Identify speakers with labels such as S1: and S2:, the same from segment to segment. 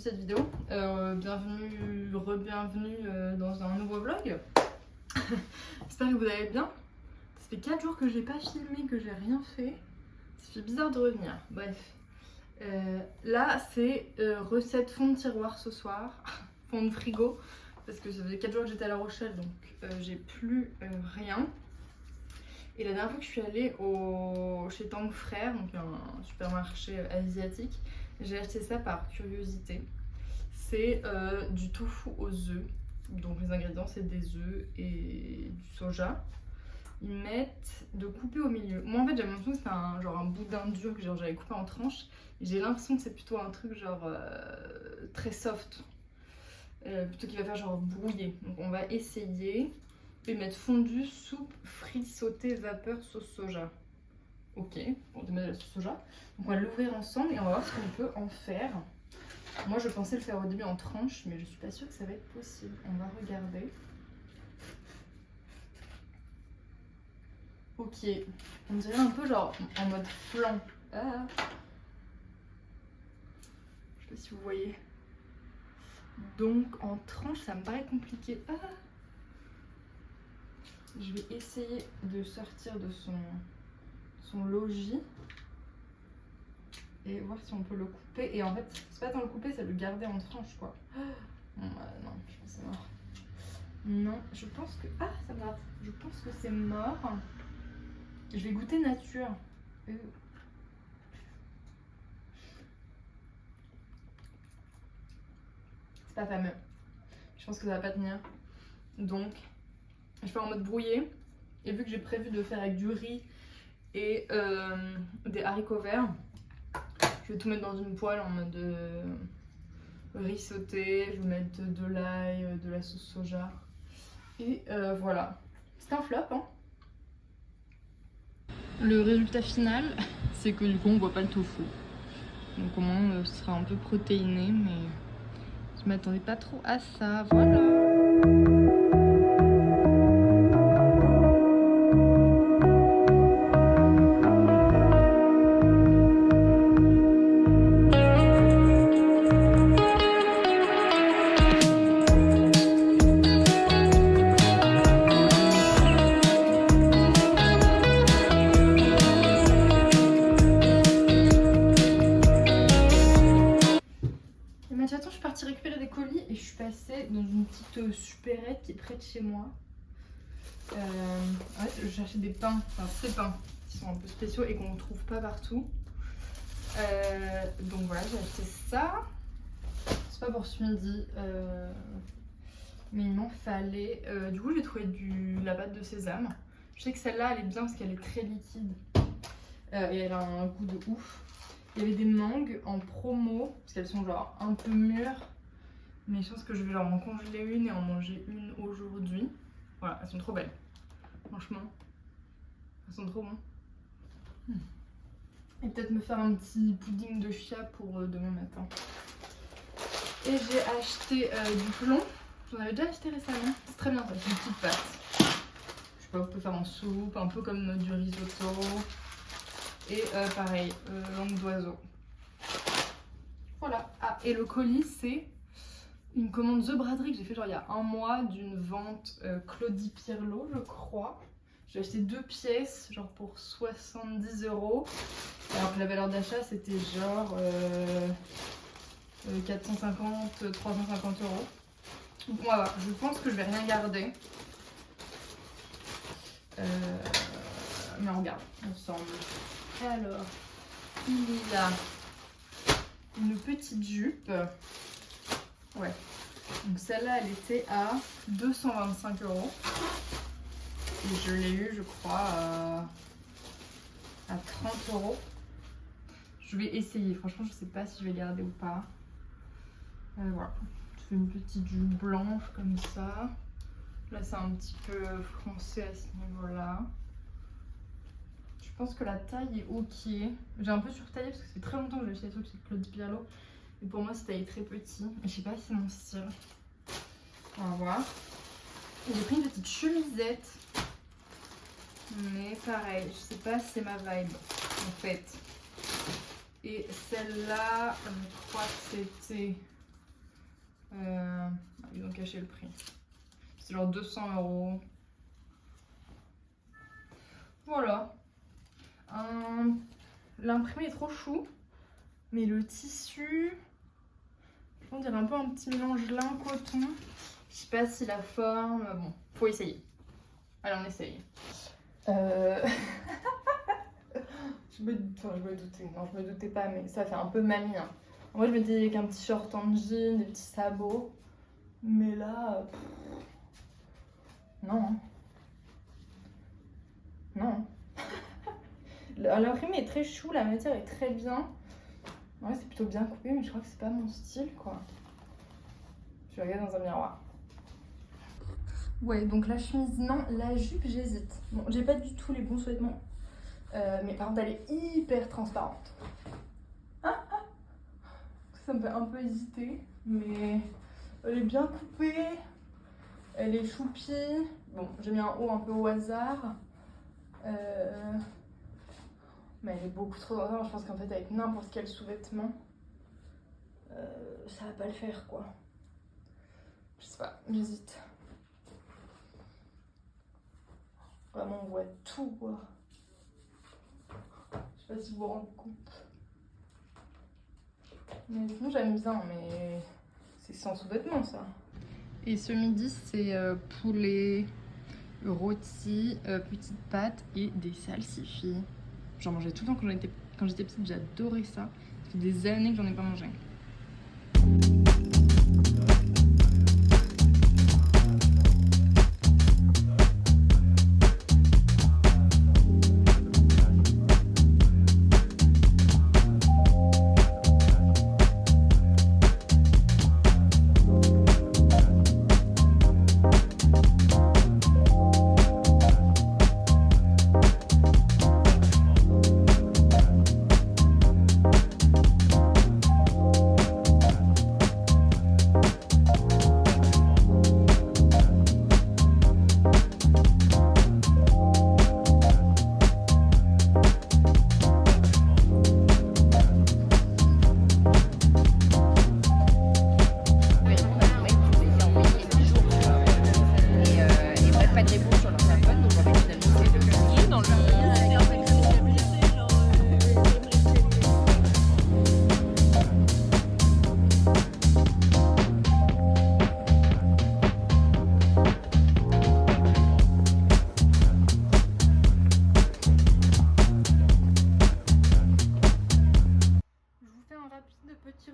S1: cette vidéo. Bienvenue, re-bienvenue dans un nouveau vlog. J'espère que vous allez bien. Ça fait 4 jours que j'ai pas filmé, que j'ai rien fait. Ça fait bizarre de revenir. Bref. Là, c'est recette fond de tiroir ce soir. Fond de frigo. Parce que ça faisait 4 jours que j'étais à La Rochelle, donc j'ai plus rien. Et la dernière fois que je suis allée chez Tang Frères, donc un supermarché asiatique, j'ai acheté ça par curiosité. C'est du tofu aux œufs. Donc les ingrédients c'est des œufs et du soja. Ils mettent de couper au milieu. Moi en fait j'ai l'impression que c'est un boudin dur que j'avais coupé en tranches. J'ai l'impression que c'est plutôt un truc très soft. Plutôt qu'il va faire genre brouillé. Donc on va essayer. Et mettre fondu, soupe, frites sautées, vapeur, sauce soja. Ok, on va mettre la sauce soja. Donc on va l'ouvrir ensemble et on va voir ce qu'on peut en faire. Moi je pensais le faire au début en tranches, mais je suis pas sûre que ça va être possible. On va regarder. Ok, on dirait un peu genre en mode flan. Ah. Je sais pas si vous voyez. Donc en tranches ça me paraît compliqué. Ah. Je vais essayer de sortir de son logis et voir si on peut le couper. Et en fait, c'est pas tant le couper, c'est le garder en tranches quoi. Bon, non, je pense que c'est mort. Non, je pense que... Ah, ça me gratte. Je pense que c'est mort. Je vais goûter nature. C'est pas fameux. Je pense que ça va pas tenir. Donc... je fais en mode brouillé et vu que j'ai prévu de faire avec du riz et des haricots verts, je vais tout mettre dans une poêle en mode riz sauté, je vais mettre de l'ail, de la sauce soja et voilà. C'est un flop hein. Le résultat final c'est que du coup on voit pas le tofu. Donc au moins ce sera un peu protéiné mais je m'attendais pas trop à ça, voilà. Attends, je suis partie récupérer des colis et je suis passée dans une petite supérette qui est près de chez moi. En fait, je cherchais des pains, enfin ces pains qui sont un peu spéciaux et qu'on ne trouve pas partout. Donc voilà, j'ai acheté ça. C'est pas pour ce midi, mais il m'en fallait. Du coup, j'ai trouvé la pâte de sésame. Je sais que celle-là, elle est bien parce qu'elle est très liquide et elle a un goût de ouf. Il y avait des mangues en promo, parce qu'elles sont genre un peu mûres. Mais je pense que je vais genre en congeler une et en manger une aujourd'hui. Voilà, elles sont trop belles. Franchement, elles sont trop bonnes. Et peut-être me faire un petit pudding de chia pour demain matin. Et j'ai acheté du plomb. J'en avais déjà acheté récemment. C'est très bien ça, c'est une petite pâte. Je sais pas, vous pouvez faire en soupe, un peu comme du risotto. Et pareil, langue d'oiseau. Voilà. Ah, et le colis, c'est une commande The Braderie que j'ai fait genre il y a un mois d'une vente Claudie Pierlot, je crois. J'ai acheté 2 pièces, genre pour 70 €. Alors que la valeur d'achat, c'était genre 450, 350 €. Donc on va voir. Je pense que je vais rien garder. Mais on regarde ensemble. Alors, il y a une petite jupe. Ouais. Donc celle-là, elle était à 225 €. Et je l'ai eu, je crois, à 30 €. Je vais essayer. Franchement, je sais pas si je vais garder ou pas. Voilà. Je fais une petite jupe blanche comme ça. Là, c'est un petit peu français à ce niveau-là. Je pense que la taille est ok. J'ai un peu surtaillé parce que ça fait très longtemps que j'ai acheté des trucs chez Claudie Pierlot. Et pour moi, c'est taillé très petit. Et je sais pas si c'est mon style. On va voir. J'ai pris une petite chemisette. Mais pareil, je sais pas si c'est ma vibe en fait. Et celle-là, je crois que c'était cacher le prix. C'est genre 200 €. Voilà. L'imprimé est trop chou. Mais le tissu, on dirait un peu un petit mélange lin-coton. Je sais pas si la forme... Bon, faut essayer. Allez, on essaye. Je me doutais. Non, je me doutais pas, mais ça fait un peu mamie. Hein. En vrai, je me dis avec un petit short en jean, des petits sabots. Mais là... non. Non. L'imprimé est très chou, la matière est très bien. Ouais, c'est plutôt bien coupé, mais je crois que c'est pas mon style, quoi. Je vais regarder dans un miroir. Ouais, donc la chemise, non. La jupe, j'hésite. Bon, j'ai pas du tout les bons sous-vêtements. Mais par contre, elle est hyper transparente. Ça me fait un peu hésiter, mais elle est bien coupée. Elle est choupie. Bon, j'ai mis un haut un peu au hasard. Mais elle est beaucoup trop transparente. Je pense qu'en fait, avec n'importe quel sous-vêtement, ça va pas le faire, quoi. Je sais pas, j'hésite. Vraiment, on voit tout, quoi. Je sais pas si vous vous rendez compte. Mais sinon, j'aime bien, mais c'est sans sous-vêtements, ça. Et ce midi, c'est poulet, rôti, petites pâtes et des salsifis. J'en mangeais tout le temps quand j'étais petite, j'adorais ça. Ça fait des années que j'en ai pas mangé.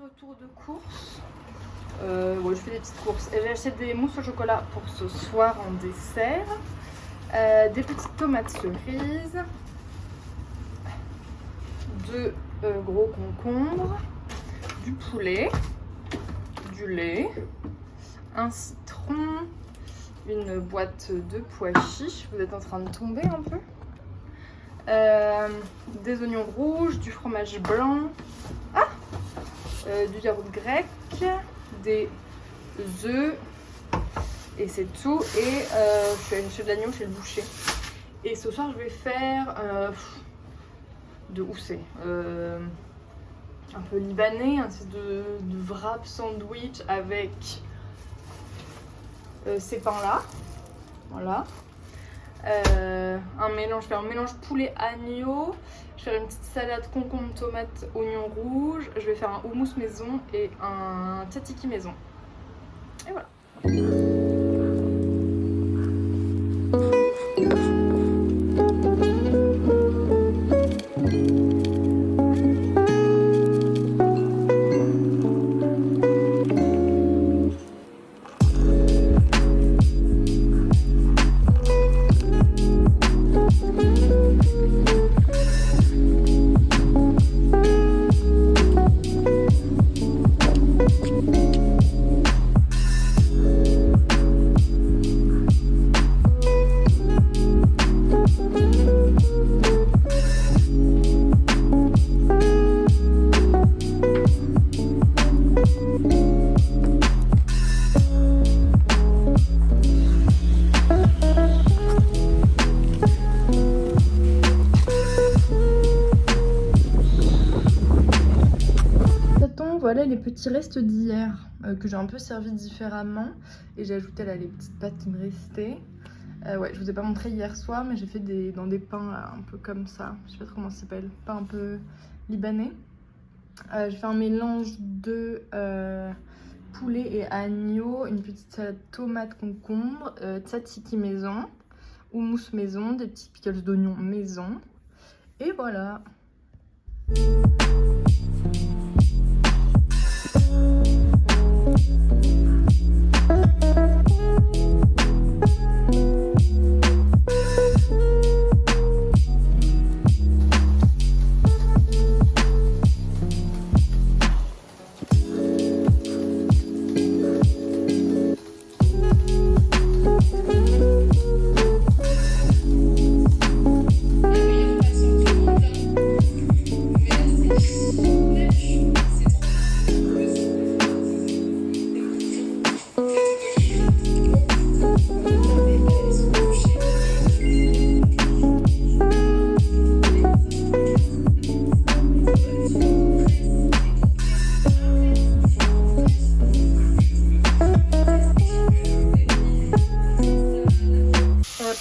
S1: Retour de course. Ouais, je fais des petites courses. J'ai acheté des mousses au chocolat pour ce soir en dessert. Des petites tomates cerises. 2 gros concombres. Du poulet. Du lait. Un citron. Une boîte de pois chiches. Vous êtes en train de tomber un peu. Des oignons rouges. Du fromage blanc. Du yaourt grec, des œufs et c'est tout. Et je suis allée chercher de l'agneau chez le boucher. Et ce soir je vais faire de où c'est un peu libanais, un type de wrap sandwich avec ces pains là. Voilà. Un mélange, je fais un mélange poulet agneau. Je vais faire une petite salade concombre, tomate, oignon rouge. Je vais faire un houmous maison et un tzatziki maison. Et voilà. petits restes d'hier que j'ai un peu servi différemment. Et j'ai ajouté là les petites pâtes qui me restaient. Ouais, je vous ai pas montré hier soir, mais j'ai fait dans des pains un peu comme ça. Je sais pas trop comment ça s'appelle, pain un peu libanais. J'ai fait un mélange de poulet et agneau, une petite salade tomate concombre, tzatziki maison, houmous maison, des petits pickles d'oignons maison. Et voilà.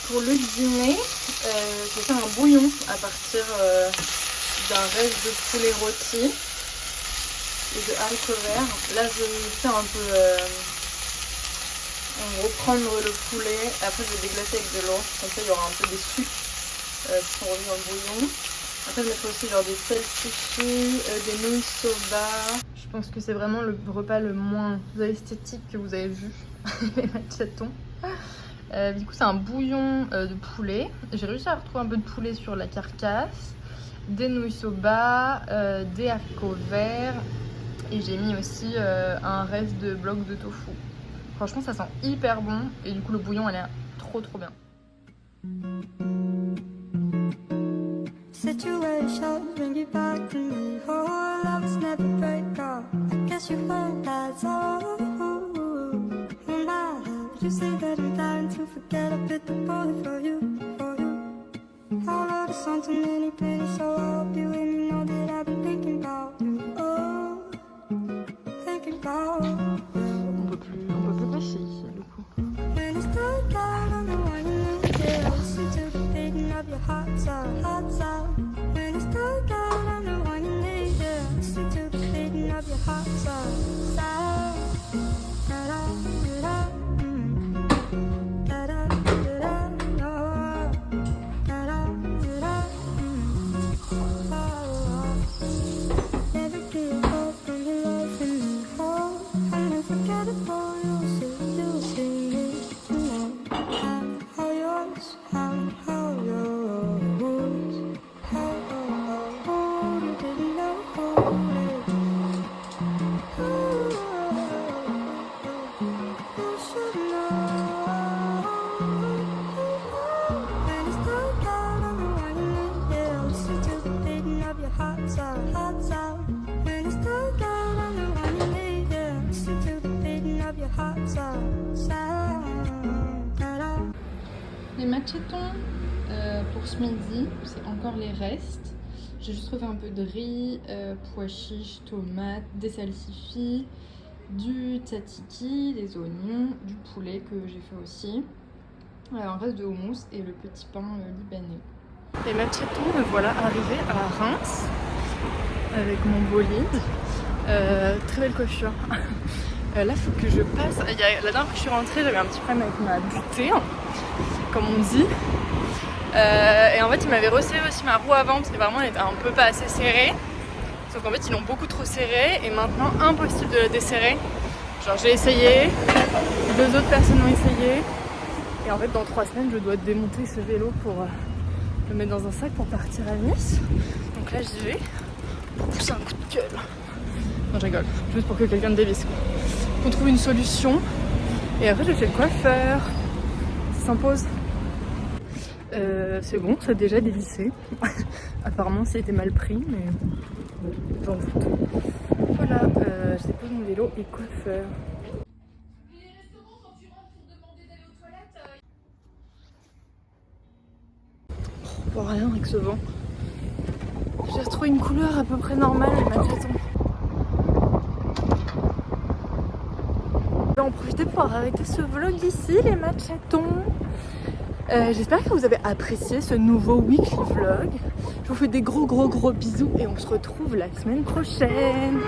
S1: Pour le dîner, j'ai fait un bouillon à partir d'un reste de poulet rôti et de haricots verts. Là, je fais un peu reprendre le poulet. Après, je vais déglacer avec de l'eau. Comme ça, il y aura un peu des sucs qui sont remis dans le bouillon. Après, je mettrai aussi genre des salsifis, des nouilles soba. Je pense que c'est vraiment le repas le moins esthétique que vous avez vu, les machetons. Du coup c'est un bouillon de poulet. J'ai réussi à retrouver un peu de poulet sur la carcasse, des nouilles soba, des haricots verts et j'ai mis aussi un reste de blocs de tofu. Franchement ça sent hyper bon et du coup le bouillon elle est trop bien. Situation bring you back to me. Oh, love's never break up. I guess you heard that's all. You say that I'm dying to forget. I bit the bullet for you, for you. I wrote a song to many pennies, so I hope you and me know that I've been thinking about you. Oh, thinking about you. On peut plus pêcher ici, du coup. When it's dark out on the one you need, yeah, listen to the beating of your heart sound, heart sound. When it's dark out on the one you need, yeah, listen to the beating of your heart sound, sound. Da-da-da-da. Les machetons pour ce midi, c'est encore les restes. J'ai juste refait un peu de riz, pois chiches, tomates, des salsifis, du tzatziki, des oignons, du poulet que j'ai fait aussi, un reste de houmous et le petit pain libanais. Les machetons, me voilà arrivée à Reims avec mon bolide. Très belle coiffure. Là, faut que je passe. La dernière fois que je suis rentrée, j'avais un petit problème avec ma butée, comme on dit. Et en fait, ils m'avaient resserré aussi ma roue avant parce que vraiment elle était un peu pas assez serrée. Sauf qu'en fait, ils l'ont beaucoup trop serrée et maintenant, impossible de la desserrer. Genre, j'ai essayé, 2 autres personnes ont essayé. Et en fait, dans 3 semaines, je dois démonter ce vélo pour le mettre dans un sac pour partir à Nice. Donc là, j'y vais pour pousser un coup de gueule. Non, je rigole, juste pour que quelqu'un me dévisse. Qu'on trouve une solution. Et après, je fais le coiffeur. Ça s'impose. C'est bon, ça a déjà dévissé. Apparemment, ça a été mal pris, mais j'en doute. Voilà, je dépose mon vélo et coiffeur. Oh, rien avec ce vent. J'ai retrouvé une couleur à peu près normale, les machetons. vais en profiter pour arrêter ce vlog ici, les machatons. J'espère que vous avez apprécié ce nouveau weekly vlog. Je vous fais des gros bisous et on se retrouve la semaine prochaine.